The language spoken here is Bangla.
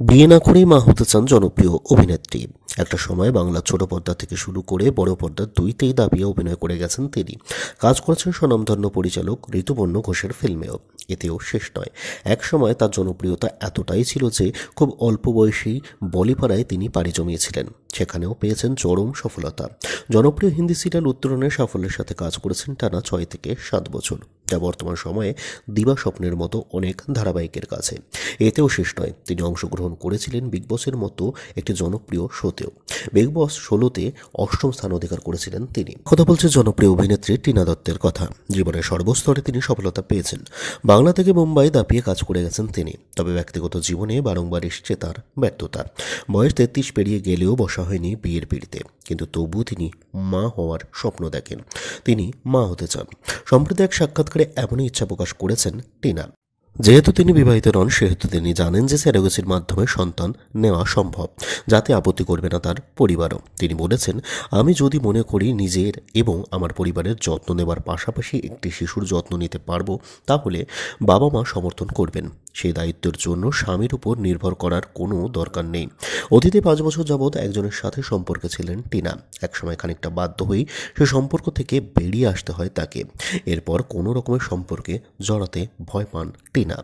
বিয়ে না করেই মা হতে চান জনপ্রিয় অভিনেত্রী। একটা সময় বাংলা ছোট পর্দা থেকে শুরু করে বড় পর্দার দুইতেই দাবিয়ে অভিনয় করে গেছেন তিনি। কাজ করেছেন স্বনামধন্য পরিচালক ঋতুপর্ণ ঘোষের ফিল্মেও। এতেও শেষ নয়, এক সময় তার জনপ্রিয়তা এতটাই ছিল যে খুব অল্প বয়সেই বলিপাড়ায় তিনি পাড়ি জমিয়েছিলেন। সেখানেও পেয়েছেন চরম সফলতা। জনপ্রিয় হিন্দি সিরিয়াল উত্তরণের সাফল্যের সাথে কাজ করেছেন টানা 6 থেকে 7 বছর, যা বর্তমান সময়ে দিবা স্বপ্নের মতো অনেক ধারাবাহিকের কাছে। এতেও শেষ নয়, তিনি অংশগ্রহণ করেছিলেন বিগ বসের মতো একটি জনপ্রিয় শোতেও। বিগ বস 16তে 8ম স্থান অধিকার করেছিলেন তিনি। কথা বলছে জনপ্রিয় অভিনেত্রী টিনা দত্তের কথা। জীবনের সর্বস্তরে তিনি সফলতা পেয়েছেন। বাংলা থেকে মুম্বাই দাপিয়ে কাজ করে গেছেন তিনি। তবে ব্যক্তিগত জীবনে বারংবার এসেছে তার ব্যর্থতা। বয়স 33 পেরিয়ে গেলেও বসা হয়নি বিয়ের পিঁড়িতে, কিন্তু তবুও তিনি মা হওয়ার স্বপ্ন দেখেন। তিনি মা হতে চান। সম্প্রতি এক সাক্ষাৎকারে এমনই ইচ্ছা প্রকাশ করেছেন টিনা। যেহেতু তিনি বিবাহিত নন, সেহেতু তিনি জানেন যে স্যারোগেসির মাধ্যমে সন্তান নেওয়া সম্ভব, যাতে আপত্তি করবে না তার পরিবারও। তিনি বলেছেন, আমি যদি মনে করি নিজের এবং আমার পরিবারের যত্ন নেবার পাশাপাশি একটি শিশুর যত্ন নিতে পারবো, তাহলে বাবা মা সমর্থন করবেন। সেই দায়িত্বের জন্য স্বামীর উপর নির্ভর করার কোনো দরকার নেই। অতীতে 5 বছর যাবৎ একজনের সাথে সম্পর্কে ছিলেন টিনা। একসময় খানিকটা বাধ্য হয়েই সে সম্পর্ক থেকে বেরিয়ে আসতে হয় তাকে। এরপর কোনো রকমের সম্পর্কে জড়াতে ভয় পান টিনা।